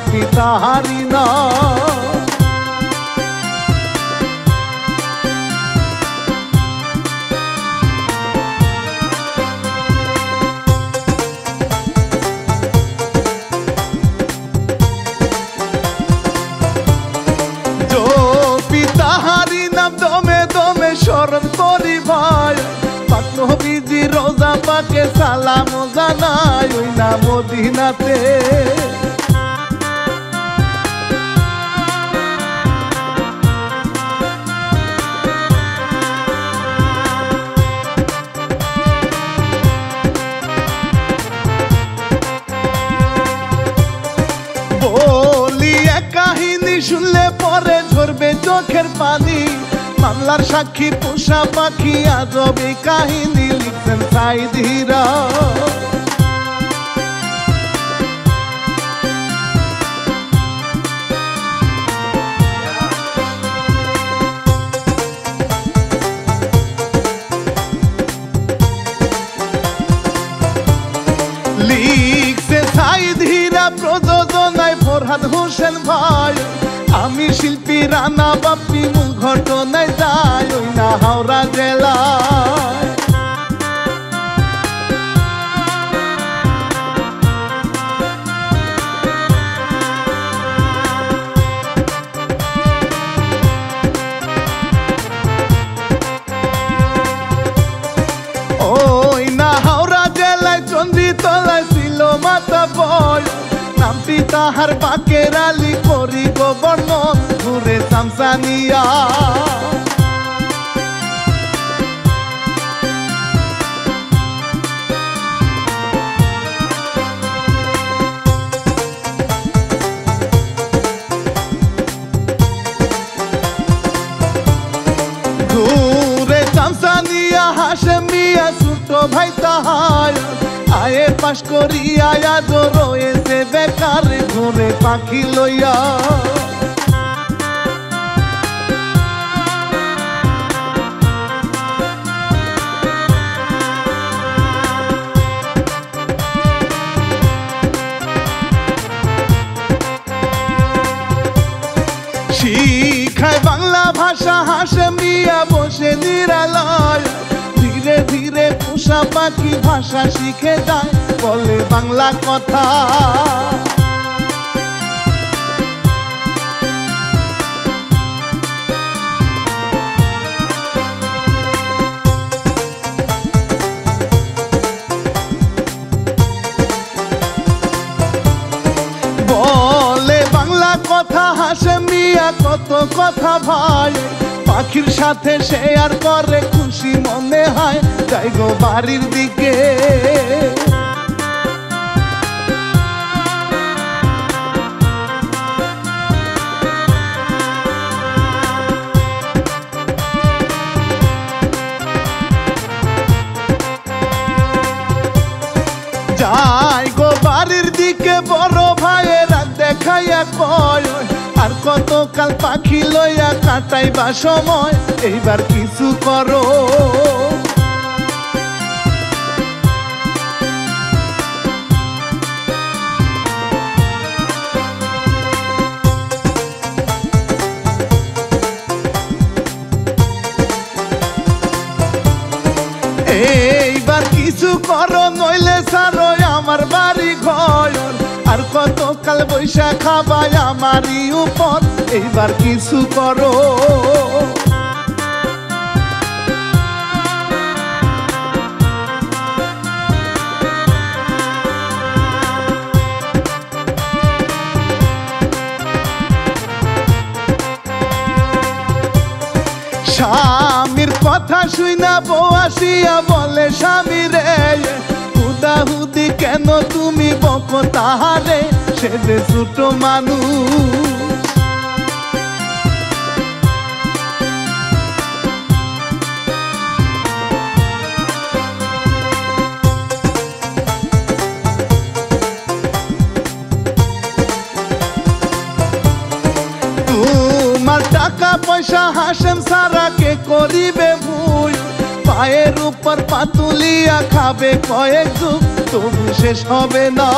নামটি তাহারি না। দমে দমে স্মরণ করি ভাই, পাক নবীজি রোজা পাকে সালাম জানাই ওই না মদিনাতে। বলি এক কাহিনী শুনলে পরে ঝরবে চোখের পানি, মামলার সাক্ষী পোষা পাখি আজব এই কাহিনী লিখছেন সাইদ হীরা। লিখছে সাইদ হীরা, প্রযোজনায় ফরহাদ হোসেন ভাই। আমি শিল্পী রানা বাপ্পি, মূল ঘটনায় যাই ওই না হাওড়া জেলায়। ওই না হাওড়া জেলায় চন্দ্রীতলায় ছিল মাতা বয়, নামটি তাহার বাকের আলী, করি বর্ণন ঘুরে তানজানিয়া। ঘুরে তানজানিয়া হাশেমিয়া ছোট ভাই তাহার, আয়ে পাশ করিয়া আজ রয়েছে বেকার ঘুরে পাখি লইয়া। শিখায় বাংলা ভাষা হাশেমিয়া বসে নিরালয়, ধীরে ধীরে পোষা পাখি ভাষা শিখে যায় বলে বাংলা কথা। বলে বাংলা কথা হাশেমিয়া কত কথা ভাই, পাখির সাথে শেয়ার করে খুশি মনে হয় যাই গো বাড়ির দিকে। যাই গো বাড়ির দিকে বড় ভাইয়েরা দেখাইয়া কয়, আর কতকাল পাখি লইয়া কাটাইবা সময়, এইবার কিছু করো। এইবার কিছু করো নইলে ছাড়ো আমার বাড়ি ঘর, আর কতকাল বৈশা খাবাই আমারই উপর, এইবার কিছু করো। স্বামীর কথা শুইনা বউ আসিয়া বলে স্বামী রে, হুদাহুদি কেন তুমি বকো তাহারে, সে যে ছোট মানুষ। তোমার টাকা পয়সা হাসেম সারা কে করিবে ভুল, পায়ের উপর পাতুলিয়া খাবে কয়েক যুগ তবু শেষ হবে না।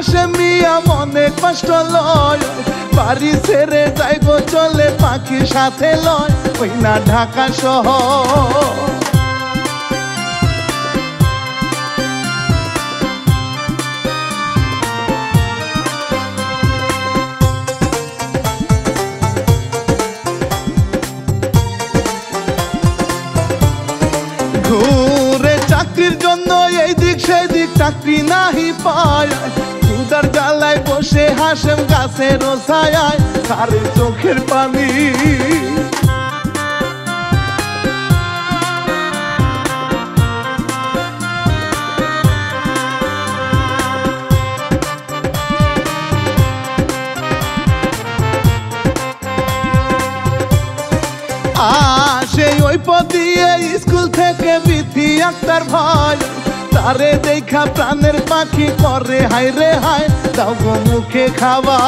হাসে মিয়া মনে কষ্ট লয় বাড়ি ছেড়ে যাইব চলে পাখির সাথে লয় ওই না ঢাকা শহর ঘুরে চাকরির জন্য এই দিক সেই দিক চাকরি নাহি পায় ক্ষুধার জ্বালায় বসে হাসেম গাছের ছায়ায় তারে চোখের পানি সেই ওই পথিয়ে স্কুল থেকে বিথি আক্তার ভাই তারে দেখা প্রাণের পাখি করে হাই রে হাই দাও গো মুখে খাওয়া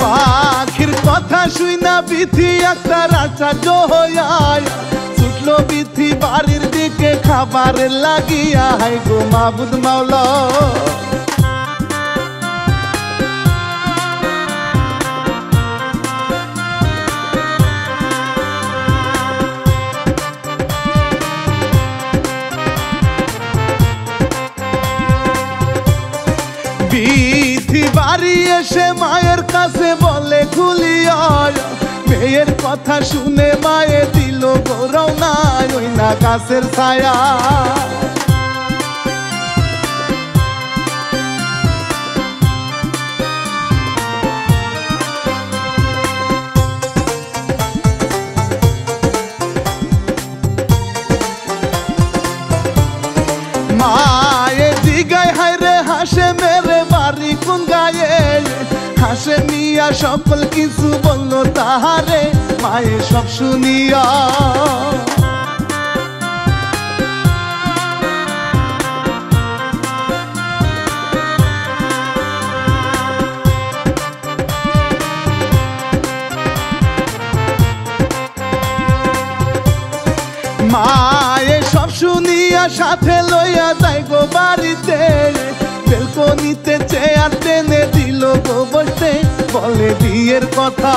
পাখির কথা শুই না বিথি আক্তার আচার্য হইয়া ছুটলো বিথি বাড়ির দিকে খাবারের লাগিয়া হাই গো মাবুদ মাওলা বিথি বাড়ি এসে মায়ের কাছে বলে খুলিয়া মেয়ের কথা শুনে মায়ে দিল গৌরব নাই ওই না গাছের ছায়া মায়ে জিগায় হায় রে হাসে মেরে বাড়ি কোন গায়ে হাসে মিয়া সকল কিছু বললো তাহারে মায়ে সব শুনিয়া মায়ে সব শুনিয়া সাথে লইয়া যাই গো বাড়িতে বেলকনিতে চেয়ার টেনে দিল গো বসতে বলে বিয়ের কথা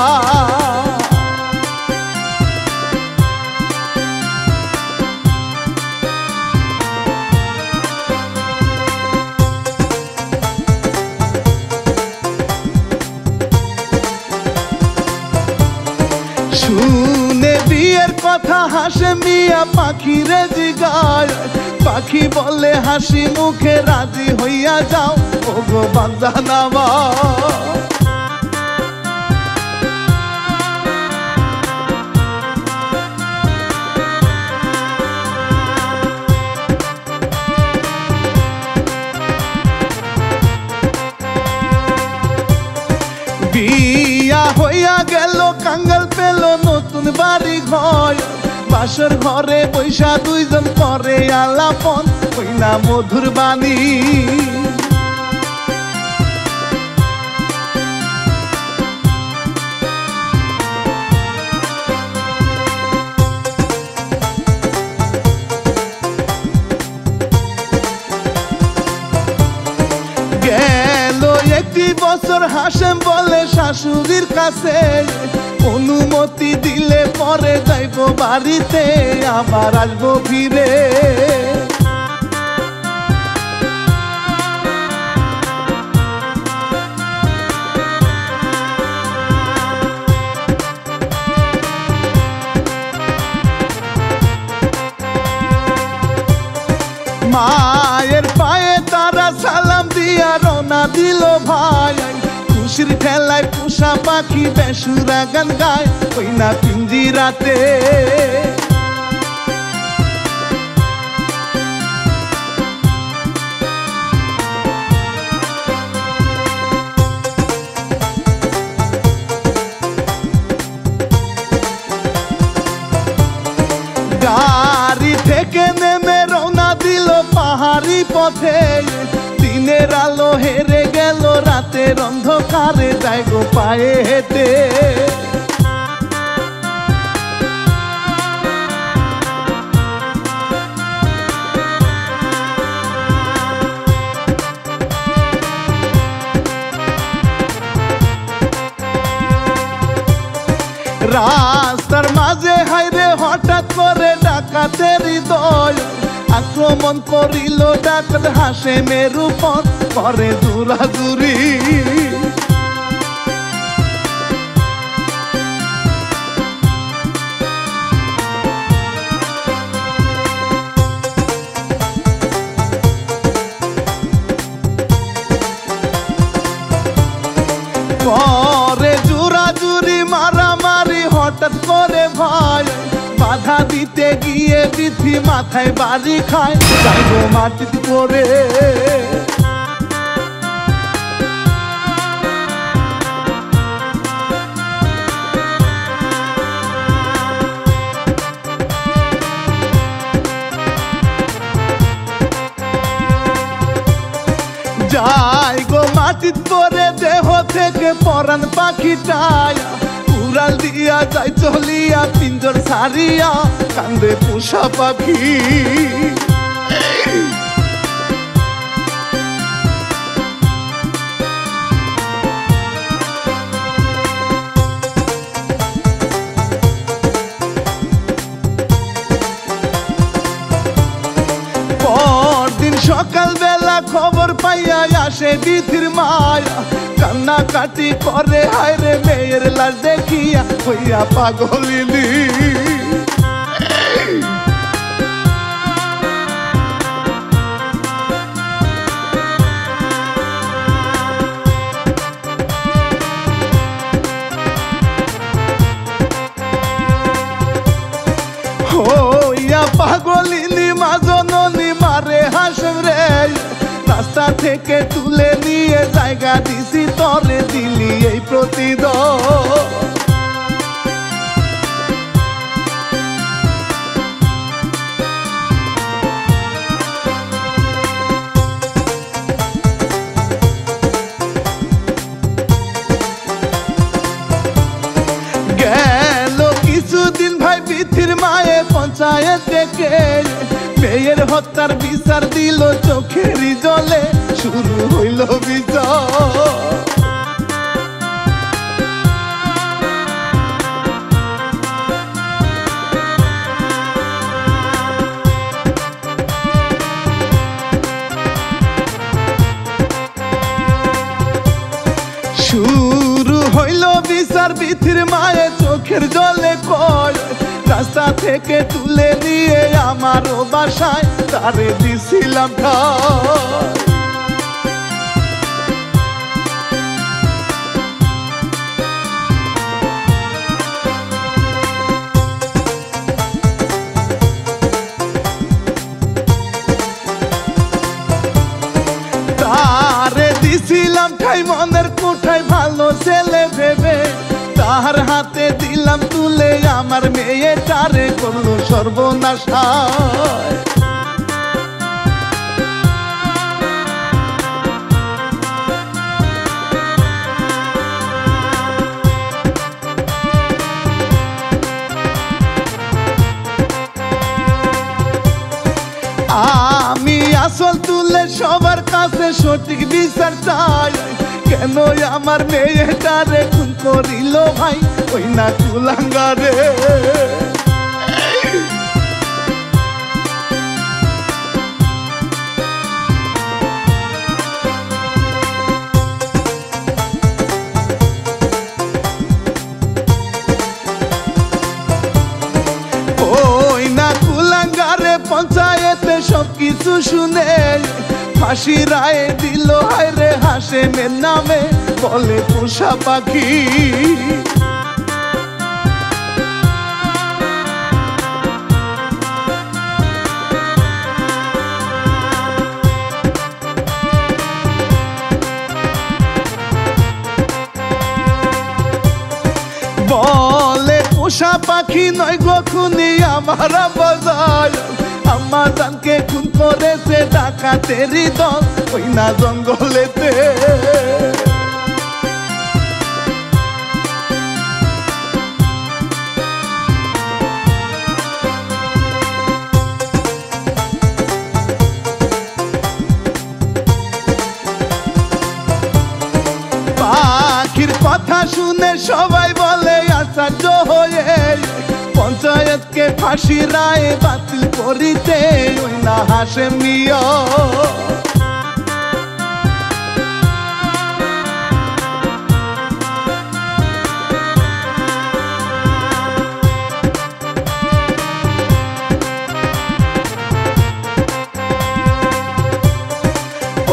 শুনে বিয়ের কথা হাসে মিয়া পাখি রে জিগায় পাখি বলে হাসি মুখে রাজি হইয়া যাও ও গো বান্দা নামা বিয়া হইয়া গেল কাঙ্গাল পেল নতুন বাড়ি ঘর বাসর ঘরে বৈশা দুইজন করে আলাপন ওই না মধুর বাণী গেল একটি বছর হাসেম বলে শাশুড়ির কাছে অনুমতি দিলে পরে যাইব বাড়িতে আবার আসবো ফিরে মায়ের পায়ে তারা সালাম দিয়া রওনা দিল ভাই খুশির ঠেলায় পোষা পাখি বেসুরা গান গায় ওই না পিঞ্জিরাতে গাড়ি থেকে নেমে রওনা দিল পাহাড়ি পথে দিনে দিনের আলো হেরে গেল রাতের অন্ধকারে যায় গো পায়ে হেঁটে রাস্তার মাঝে হাইরে হঠাৎ করে ডাকাতের হৃদয় আক্রমণ করিল ডাকাত হাশেমের উপর করে জুরাজুরি করে জুরাজুরি মারামারি হঠাৎ করে ভয় বাধা দিতে গিয়ে বিধি মাথায় বাড়ি খায় যাইবো মাটিতে পড়ে যাই গো মাটিত পরে দেহ থেকে পরাণ পাখিটায় উড়াল দিয়া যাই চলিয়া পিঞ্জর সারিয়া কান্দে পোষা পাখি পরদিন সকালবেলা খবর পাইয়া আসে বিধির মায়া কান্নাকাটি করে হায়রে মেয়ের লাশ দেখিয়া হইয়া পাগলিনী হইয়া পাগলিনী মা জননী মারে হাসেম রে রাস্তা থেকে তুলে নিয়ে জায়গা দিছি তরে দিলি এই প্রতিদান গেল কিছুদিন ভাই বিথির মায়ে পঞ্চায়েত ডেকে মেয়ের হত্যার বিচার দিল চোখেরই জলে শুরু হইল বিচার শুরু হইল বিচার বিথির মায়ে চোখের জলে কয় রাস্তা থেকে তুলে নিয়ে আমারও বাসায় তারে দিছিলাম ঠাই তারে দিছিলাম ঠাই মনের কোঠায় ভালো ছেলে ভেবে তাহার হাতে দিলাম তুলে আমার মেয়েটারে করলো সর্বনাশ আমি আসল তুলে সবার কাছে সঠিক বিচার চাই কেন আমার মেয়েটারে খুন করিল ভাই ওই না কুলাঙ্গারে ওই না কুলাঙ্গারে পঞ্চায়েতে সবকিছু শুনে ফাঁসি রায় দিল হায়রে হাশেমের নামে বলে পোষা পাখি বলে পোষা পাখি নয় গো খুনি আমার বাজায় আম্মা জানকে খুন করেছে ডাকাতেরই দল ওই না জঙ্গলেতে। পাখির কথা শুনে সবাই বলে আশ্চর্য হয়ে পঞ্চায়েতকে ফাঁসি রায় বাতিল করিতে ওই না হাশেম মিয়া।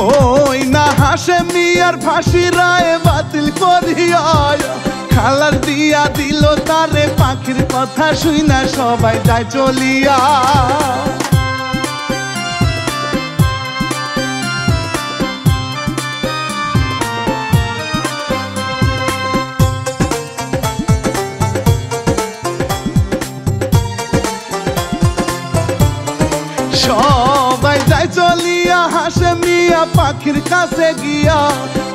ওই না হাশেম মিয়ার ফাঁসি রায় বাতিল করিয়া খালাস দিয়া দিল তারে পাখির কথা শুইনা সবাই যায় চলিয়া। সবাই যায় চলিয়া হাশেম মিয়া পাখির কাছে গিয়া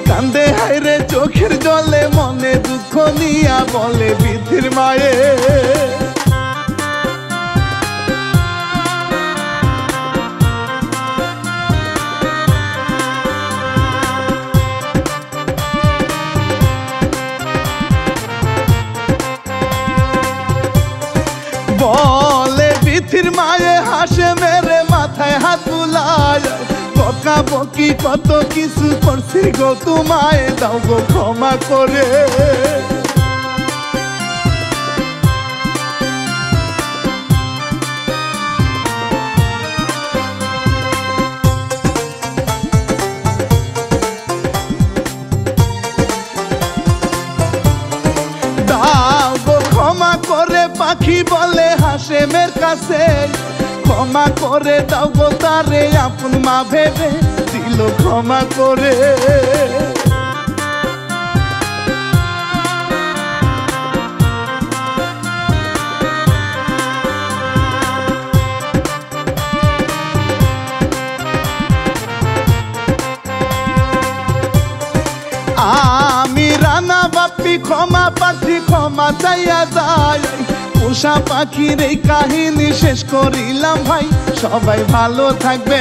কান্দে হায়রে চোখের জলে মনে দুঃখ নিয়া বলে বিধির মায়ে। বলে বিধির মায়ে হাশেমের মাথায় হাত বুলায় বকা বকি কত কিছু করছি গো তোমায় দাও গো ক্ষমা করে। দাও গো ক্ষমা করে পাখি বলে হাশেমের কাছে ক্ষমা করে দাও গো তারে আপন মা ভেবে দিল ক্ষমা করে। আমি রানা বাপ্পি ক্ষমা প্রার্থী ক্ষমা চাইয়া যাই পোষা পাখির এই কাহিনী শেষ করিলাম ভাই সবাই ভালো থাকবে।